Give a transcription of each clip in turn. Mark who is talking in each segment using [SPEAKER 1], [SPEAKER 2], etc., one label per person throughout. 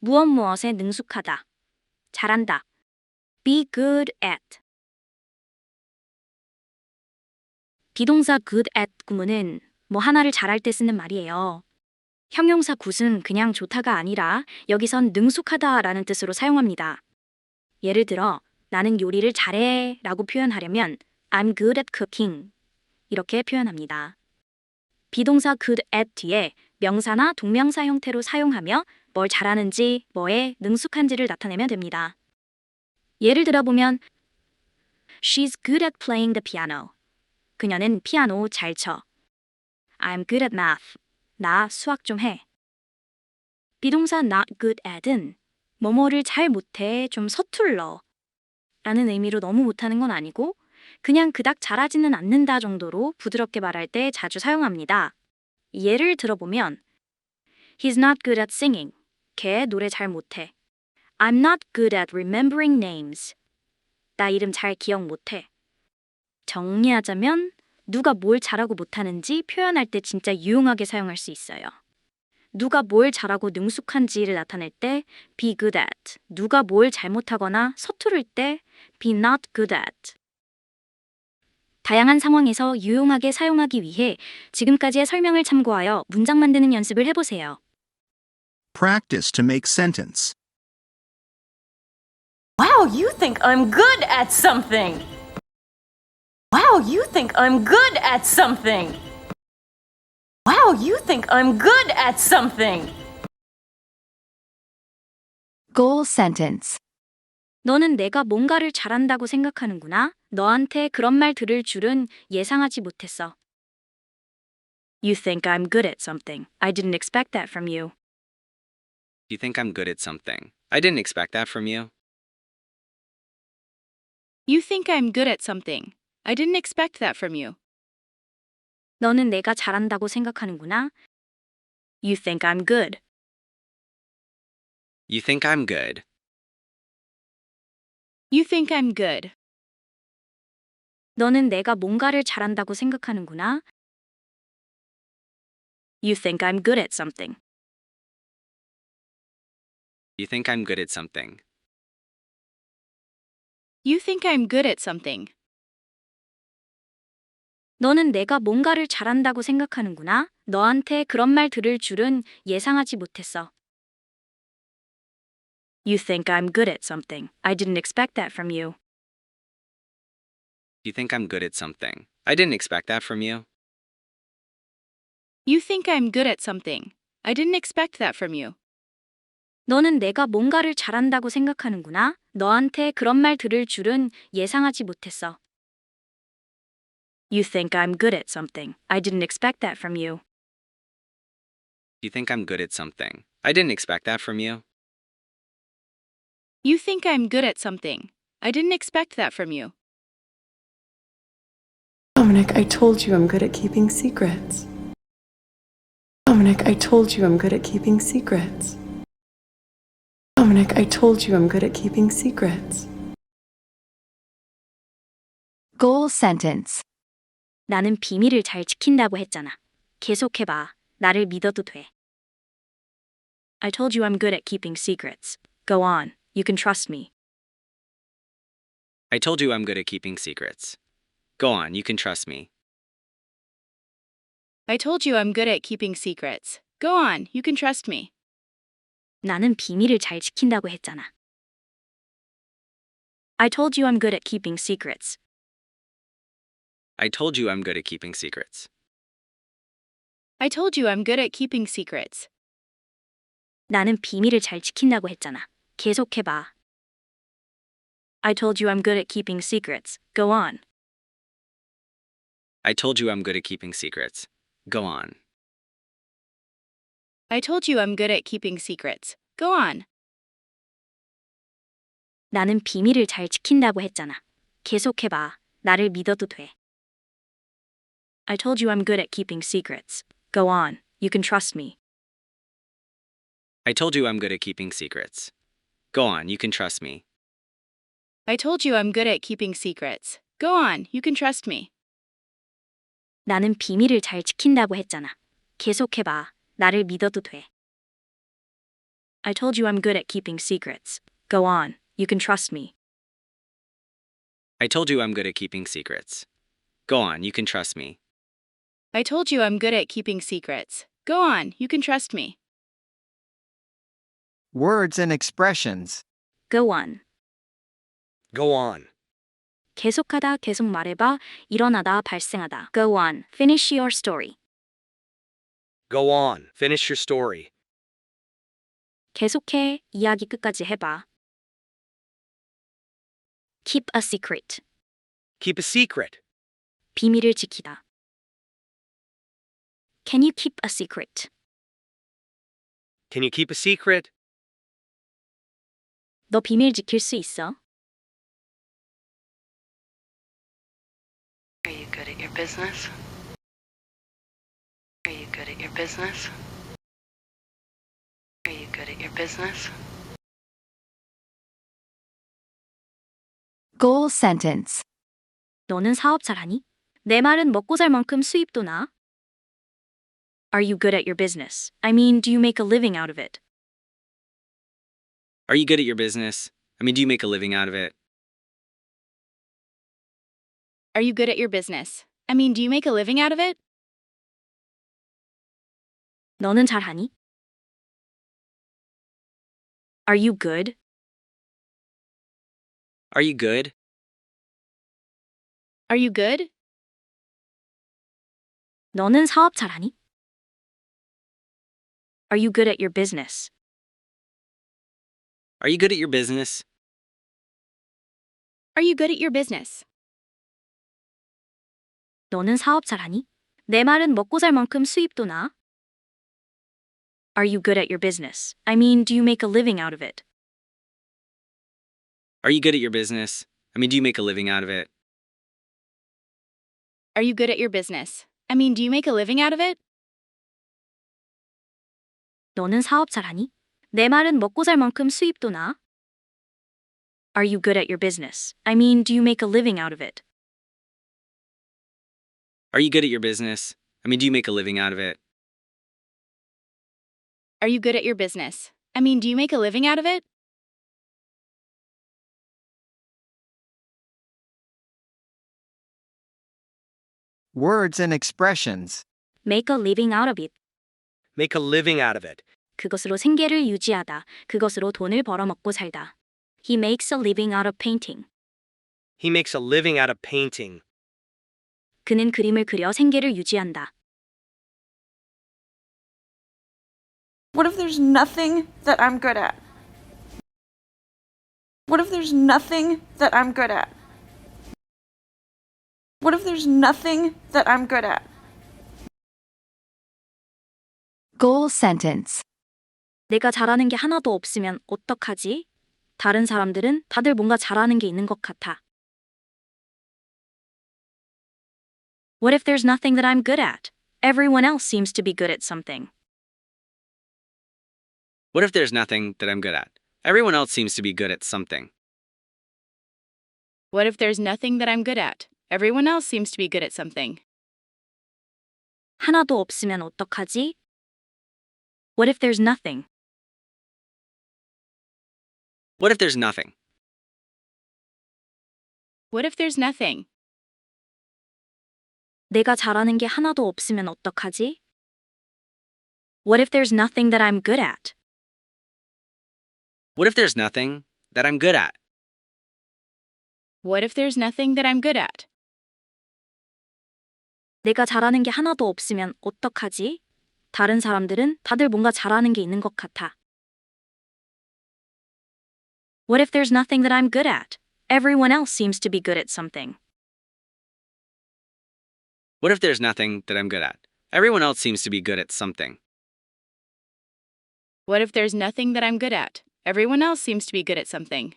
[SPEAKER 1] 무엇 무엇에 능숙하다, 잘한다. Be good at. 비동사 good at 구문은 뭐 하나를 잘할 때 쓰는 말이에요. 형용사 good은 그냥 좋다가 아니라 여기선 능숙하다라는 뜻으로 사용합니다. 예를 들어 나는 요리를 잘해 라고 표현하려면 I'm good at cooking 이렇게 표현합니다. 비동사 good at 뒤에 명사나 동명사 형태로 사용하며 뭘 잘하는지, 뭐에 능숙한지를 나타내면 됩니다. 예를 들어보면 She's good at playing the piano. 그녀는 피아노 잘 쳐. I'm good at math. 나 수학 좀 해. 비동사 not good at은 뭐뭐를 잘 못해, 좀 서툴러 라는 의미로 너무 못하는 건 아니고 그냥 그닥 잘하지는 않는다 정도로 부드럽게 말할 때 자주 사용합니다. 예를 들어보면 He's not good at singing. 걔 노래 잘 못해. I'm not good at remembering names. 나 이름 잘 기억 못해. 정리하자면 누가 뭘 잘하고 못하는지 표현할 때 진짜 유용하게 사용할 수 있어요. 누가 뭘 잘하고 능숙한지를 나타낼 때 be good at, 누가 뭘 잘못하거나 서투를 때 be not good at. 다양한 상황에서 유용하게 사용하기 위해 지금까지의 설명을 참고하여 문장 만드는 연습을 해보세요.
[SPEAKER 2] Practice to make sentence.
[SPEAKER 3] Wow, you think I'm good at something. Wow, you think I'm good at something. Wow, you think I'm good at something.
[SPEAKER 4] Goal sentence.
[SPEAKER 1] 너는 내가 뭔가를 잘한다고 생각하는구나. 너한테 그런 말 들을 줄은 예상하지 못했어. You think I'm good at something. I didn't expect that from you.
[SPEAKER 5] You think I'm good at something. I didn't expect that from you.
[SPEAKER 6] You think I'm good at something. I didn't expect that from you.
[SPEAKER 1] 너는 내가 잘한다고 생각하는구나. You think I'm good.
[SPEAKER 5] You think I'm good.
[SPEAKER 6] You think I'm good.
[SPEAKER 1] 너는 내가 뭔가를 잘한다고 생각하는구나. You think I'm good at something.
[SPEAKER 5] You think I'm good at something.
[SPEAKER 6] You think I'm good at something.
[SPEAKER 1] 너는 내가 뭔가를 잘한다고 생각하는구나. 너한테 그런 말 들을 줄은 예상하지 못했어. You think I'm good at something. I didn't expect that from you.
[SPEAKER 5] You think I'm good at something. I didn't expect that from you.
[SPEAKER 6] You think I'm good at something. I didn't expect that from you.
[SPEAKER 1] 너는 내가 뭔가를 잘한다고 생각하는구나. 너한테 그런 말 들을 줄은 예상하지 못했어. You think I'm good at something. I didn't expect that from you.
[SPEAKER 5] You think I'm good at something. I didn't expect that from you.
[SPEAKER 6] You think I'm good at something. I didn't expect that from you.
[SPEAKER 7] Dominic, I told you I'm good at keeping secrets. Dominic, I told you I'm good at keeping secrets. Dominic, I told you I'm good at keeping secrets.
[SPEAKER 4] Goal sentence.
[SPEAKER 1] 나는 비밀을 잘 지킨다고 했잖아. 계속해봐. 나를 믿어도 돼. I told you I'm good at keeping secrets. Go on. You can trust me.
[SPEAKER 5] I told you I'm good at keeping secrets. Go on, you can trust me.
[SPEAKER 6] I told you I'm good at keeping secrets. Go on, you can trust me.
[SPEAKER 1] 나는 비밀을 잘 지킨다고 했잖아. I told you I'm good at keeping secrets.
[SPEAKER 5] I told you I'm good at keeping secrets.
[SPEAKER 6] I told you I'm good at keeping secrets.
[SPEAKER 1] 나는 비밀을 잘 지킨다고 했잖아. 계속해봐. I told you I'm good at keeping secrets. Go on.
[SPEAKER 5] I told you I'm good at keeping secrets. Go on.
[SPEAKER 6] I told you I'm good at keeping secrets. Go on.
[SPEAKER 1] 나는 비밀을 잘 지킨다고 했잖아. 계속해봐. 나를 믿어도 돼. I told you I'm good at keeping secrets. Go on. You can trust me.
[SPEAKER 5] I told you I'm good at keeping secrets. Go on, you can trust me.
[SPEAKER 6] I told you I'm good at keeping secrets. Go on, you can trust me.
[SPEAKER 1] 나는 비밀을 잘 지킨다고 했잖아. 계속해봐. 나를 믿어도 돼. I told you I'm good at keeping secrets. Go on, you can trust me.
[SPEAKER 5] I told you I'm good at keeping secrets. Go on, you can trust me.
[SPEAKER 6] I told you I'm good at keeping secrets. Go on, you can trust me.
[SPEAKER 8] Words and expressions.
[SPEAKER 1] Go on.
[SPEAKER 9] Go on.
[SPEAKER 1] 계속하다, 계속 말해봐. 일어나다, 발생하다. Go on, finish your story.
[SPEAKER 9] Go on. Finish your story.
[SPEAKER 1] 계속해, 이야기 끝까지 해봐. Keep a secret.
[SPEAKER 9] Keep a secret.
[SPEAKER 1] 비밀을 지키다. Can you keep a secret?
[SPEAKER 9] Can you keep a secret?
[SPEAKER 1] 너 비밀 지킬 수 있어?
[SPEAKER 7] Are you good at your business? Are you good at your business? Are you good at your business?
[SPEAKER 4] Goal sentence.
[SPEAKER 1] 너는 사업 잘하니? 내 말은 먹고 살 만큼 수입도 나? Are you good at your business? I mean, do you make a living out of it?
[SPEAKER 5] Are you good at your business? I mean, do you make a living out of it?
[SPEAKER 6] Are you good at your business? I mean, do you make a living out of it?
[SPEAKER 1] 너는 잘하니? Are you good?
[SPEAKER 5] Are you good?
[SPEAKER 6] Are you good?
[SPEAKER 1] 너는 사업 잘하니? Are you good at your business?
[SPEAKER 5] Are you good at your business?
[SPEAKER 6] Are you good at your business?
[SPEAKER 1] 너는 사업 잘하니? 내 말은 먹고 살 만큼 수입도 나? Are you good at your business? I mean, do you make a living out of it?
[SPEAKER 5] Are you good at your business? I mean, do you make a living out of it?
[SPEAKER 6] Are you good at your business? I mean, do you make a living out of it?
[SPEAKER 1] 너는 사업 잘하니? 내 말은 먹고 살 만큼 수입도 나? Are you good at your business? I mean, do you make a living out of it?
[SPEAKER 5] Are you good at your business? I mean, do you make a living out of it?
[SPEAKER 6] Are you good at your business? I mean, do you make a living out of it?
[SPEAKER 8] Words and expressions.
[SPEAKER 1] Make a living out of it.
[SPEAKER 9] Make a living out of it.
[SPEAKER 1] 그것으로 생계를 유지하다. 그것으로 돈을 벌어먹고 살다. He makes a living out of painting.
[SPEAKER 9] He makes a living out of painting.
[SPEAKER 1] 그는 그림을 그려 생계를 유지한다.
[SPEAKER 10] What if there's nothing that I'm good at? What if there's nothing that I'm good at? What if there's nothing that I'm good at?
[SPEAKER 4] Goal sentence.
[SPEAKER 1] 내가 잘하는 게 하나도 없으면 어떡하지? 다른 사람들은 다들 뭔가 잘하는 게 있는 것 같아. What if there's nothing that I'm good at? Everyone else seems to be good at something.
[SPEAKER 5] What if there's nothing that I'm good at? Everyone else seems to be good at something.
[SPEAKER 6] What if there's nothing that I'm good at? Everyone else seems to be good at something.
[SPEAKER 1] 하나도 없으면 어떡하지? What if there's nothing?
[SPEAKER 5] What if there's nothing?
[SPEAKER 6] What if there's nothing?
[SPEAKER 1] 내가 잘하는 게 하나도 없으면 어떡하지? What if there's nothing that I'm good at?
[SPEAKER 5] What if there's nothing that I'm good at?
[SPEAKER 6] What if there's nothing that I'm good at?
[SPEAKER 1] 내가 잘하는 게 하나도 없으면 어떡하지? 다른 사람들은 다들 뭔가 잘하는 게 있는 것 같아. What if there's nothing that I'm good at? Everyone else seems to be good at something.
[SPEAKER 5] What if there's nothing that I'm good at? Everyone else seems to be good at something.
[SPEAKER 6] What if there's nothing that I'm good at? Everyone else seems to be good at something.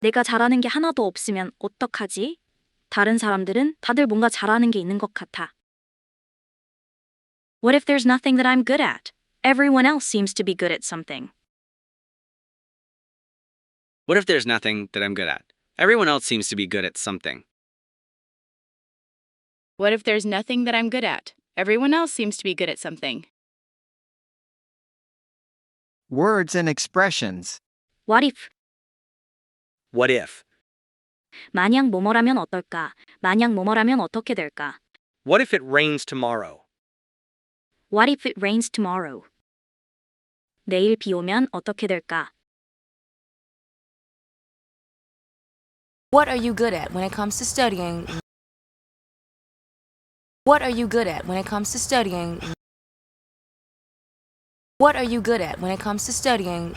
[SPEAKER 1] 내가 잘하는 게 하나도 없으면 어떡하지? 다른 사람들은 다들 뭔가 잘하는 게 있는 것 같아. What if there's nothing that I'm good at? Everyone else seems to be good at something.
[SPEAKER 5] What if there's nothing that I'm good at? Everyone else seems to be good at something.
[SPEAKER 6] What if there's nothing that I'm good at? Everyone else seems to be good at something.
[SPEAKER 8] Words and expressions.
[SPEAKER 1] What if?
[SPEAKER 9] What if?
[SPEAKER 1] 만약 뭐뭐라면 어떨까? 만약 뭐뭐라면 어떻게 될까?
[SPEAKER 9] What if it rains tomorrow?
[SPEAKER 1] What if it rains tomorrow? 내일 비 오면 어떻게 될까?
[SPEAKER 3] What are you good at when it comes to studying? What are you good at when it comes to studying? What are you good at when it comes to studying?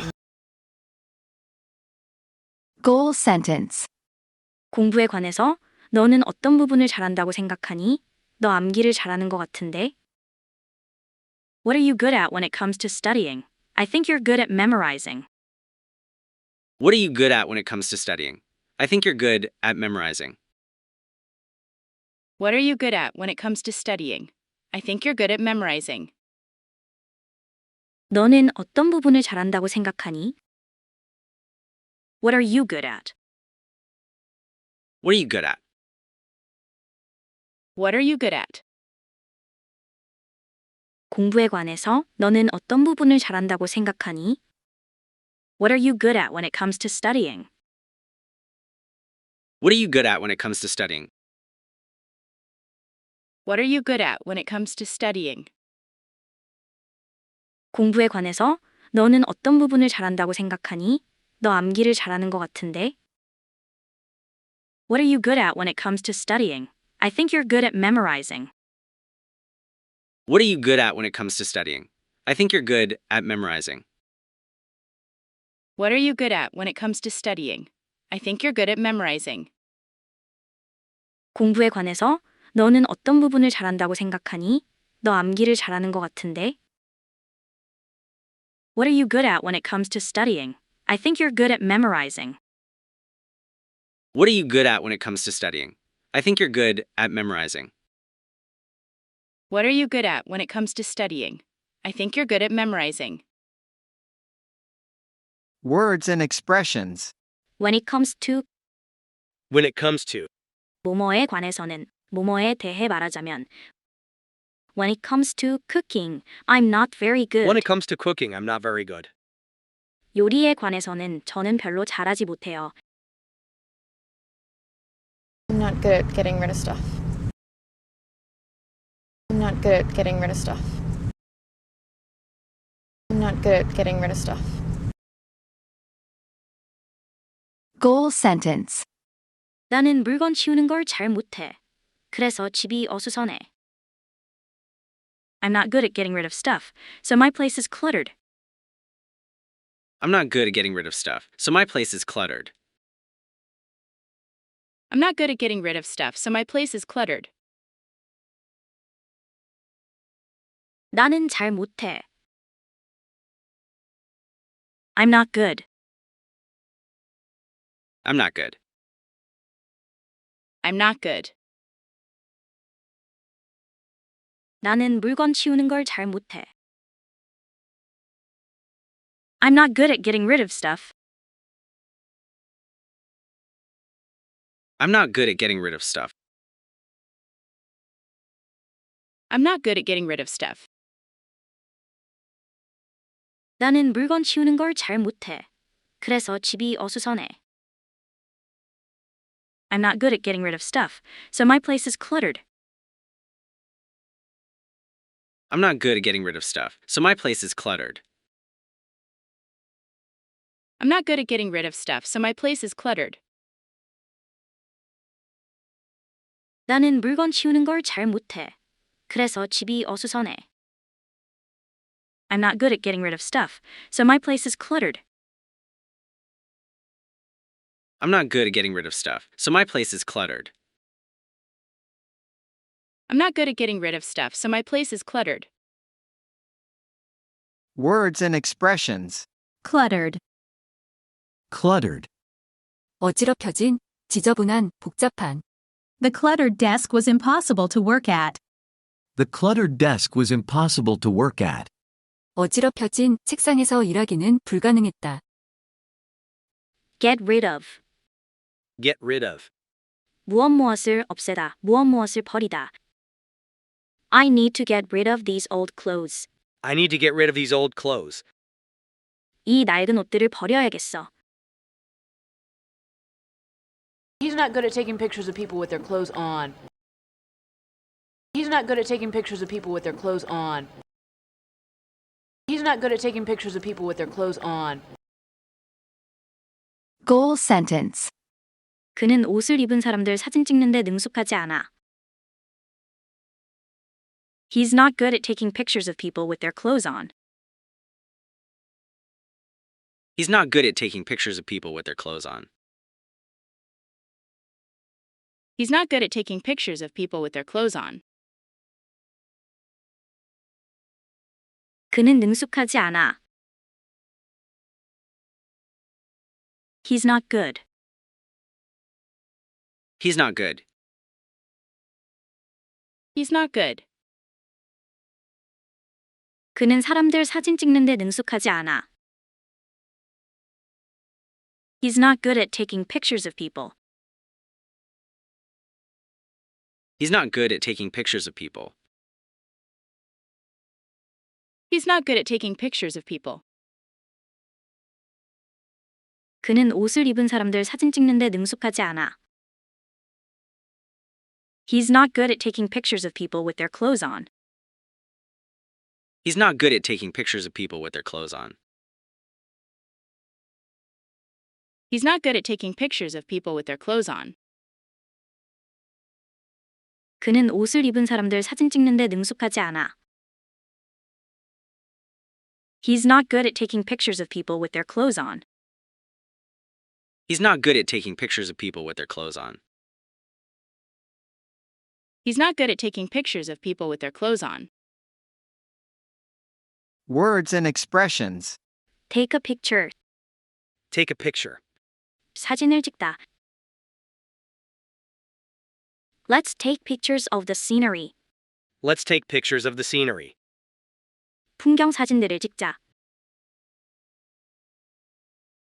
[SPEAKER 4] Goal sentence.
[SPEAKER 1] 공부에 관해서 너는 어떤 부분을 잘한다고 생각하니? 너 암기를 잘하는 것 같은데? What are you good at when it comes to studying? I think you're good at memorizing.
[SPEAKER 5] What are you good at when it comes to studying? I think you're good at memorizing.
[SPEAKER 6] What are you good at when it comes to studying? I think you're good at memorizing.
[SPEAKER 1] 너는 어떤 부분을 잘한다고 생각하니? What are you good at?
[SPEAKER 5] What are you good at?
[SPEAKER 6] What are you good at?
[SPEAKER 1] 공부에 관해서 너는 어떤 부분을 잘한다고 생각하니? What are you good at when it comes to studying?
[SPEAKER 5] What are you good at when it comes to studying?
[SPEAKER 6] What are you good at when it comes to studying?
[SPEAKER 1] 공부에 관해서 너는 어떤 부분을 잘한다고 생각하니? 너 암기를 잘하는 것 같은데? What are you good at when it comes to studying? I think you're good at memorizing.
[SPEAKER 5] What are you good at when it comes to studying? I think you're good at memorizing.
[SPEAKER 6] What are you good at when it comes to studying? I think you're good at memorizing.
[SPEAKER 1] 공부에 관해서 너는 어떤 부분을 잘한다고 생각하니? 너 암기를 잘하는 것 같은데? What are you good at when it comes to studying? I think you're good at memorizing.
[SPEAKER 5] What are you good at when it comes to studying? I think you're good at memorizing.
[SPEAKER 6] What are you good at when it comes to studying? I think you're good at memorizing.
[SPEAKER 8] Words and expressions.
[SPEAKER 1] When it comes to
[SPEAKER 9] When it comes to.
[SPEAKER 1] 뭐뭐에 관해서는 뭐뭐에 대해 말하자면 When it comes to cooking, I'm not very good.
[SPEAKER 9] When it comes to cooking, I'm not very good.
[SPEAKER 1] 요리에 관해서는 저는 별로 잘하지 못해요.
[SPEAKER 10] I'm not good at getting rid of stuff. I'm not good at getting rid of stuff. I'm not good at getting rid of stuff.
[SPEAKER 4] Goal sentence.
[SPEAKER 1] 나는 물건 치우는 걸 잘 못해. 그래서 집이 어수선해. I'm not good at getting rid of stuff, so my place is cluttered.
[SPEAKER 5] I'm not good at getting rid of stuff, so my place is cluttered.
[SPEAKER 6] I'm not good at getting rid of stuff, so my place is cluttered.
[SPEAKER 1] 나는 잘 못해. I'm not good.
[SPEAKER 5] I'm not good.
[SPEAKER 6] I'm not good.
[SPEAKER 1] 나는 물건 치우는 걸 잘 못해. I'm not good at getting rid of stuff.
[SPEAKER 5] I'm not good at getting rid of stuff.
[SPEAKER 6] I'm not good at getting rid of stuff.
[SPEAKER 1] 나는 물건 치우는 걸 잘 못해. 그래서 집이 어수선해. I'm not good at getting rid of stuff, so my place is cluttered.
[SPEAKER 5] I'm not good at getting rid of stuff, so my place is cluttered.
[SPEAKER 6] I'm not good at getting rid of stuff, so my place is cluttered.
[SPEAKER 1] 나는 물건 치우는 걸 잘 못해. 그래서 집이 어수선해. I'm not good at getting rid of stuff, so my place is cluttered.
[SPEAKER 5] I'm not good at getting rid of stuff, so my place is cluttered.
[SPEAKER 6] I'm not good at getting rid of stuff, so my place is cluttered.
[SPEAKER 8] Words and expressions.
[SPEAKER 4] Cluttered.
[SPEAKER 2] Cluttered.
[SPEAKER 4] 어지럽혀진, 지저분한, 복잡한.
[SPEAKER 11] The cluttered desk was impossible to work at.
[SPEAKER 2] The cluttered desk was impossible to work at.
[SPEAKER 4] 어지럽혀진 책상에서 일하기는 불가능했다.
[SPEAKER 1] Get rid of.
[SPEAKER 9] Get rid of.
[SPEAKER 1] 무엇무엇을 없애다, 무엇무엇을 버리다. I need to get rid of these old clothes.
[SPEAKER 9] I need to get rid of these old clothes.
[SPEAKER 1] 이 낡은 옷들을 버려야겠어.
[SPEAKER 3] He's not good at taking pictures of people with their clothes on. He's not good at taking pictures of people with their clothes on. He's not good at taking pictures of people with their clothes on.
[SPEAKER 4] Goal sentence.
[SPEAKER 1] 그는 옷을 입은 사람들 사진 찍는데 능숙하지 않아. He's not good at taking pictures of people with their clothes on.
[SPEAKER 5] He's not good at taking pictures of people with their clothes on.
[SPEAKER 6] He's not good at taking pictures of people with their clothes on.
[SPEAKER 1] 그는 능숙하지 않아. He's not good.
[SPEAKER 5] He's not good.
[SPEAKER 6] He's not good.
[SPEAKER 1] 그는 사람들 사진 찍는데 능숙하지 않아. He's not good at taking pictures of people.
[SPEAKER 5] He's not good at taking pictures of people.
[SPEAKER 6] He's not good at taking pictures of people.
[SPEAKER 1] 그는 옷을 입은 사람들 사진 찍는데 능숙하지 않아. He's not good at taking pictures of people with their clothes on.
[SPEAKER 5] He's not good at taking pictures of people with their clothes on.
[SPEAKER 6] He's not good at taking pictures of people with their clothes on.
[SPEAKER 1] 그는 옷을 입은 사람들 사진 찍는데 능숙하지 않아. He's not good at taking pictures of people with their clothes on.
[SPEAKER 5] He's not good at taking pictures of people with their clothes on.
[SPEAKER 6] He's not good at taking pictures of people with their clothes on.
[SPEAKER 8] Words and expressions.
[SPEAKER 1] Take a picture.
[SPEAKER 9] Take a picture.
[SPEAKER 1] 사진을 찍다. Let's take pictures of the scenery.
[SPEAKER 9] Let's take pictures of the scenery.
[SPEAKER 1] 풍경 사진들을 찍자.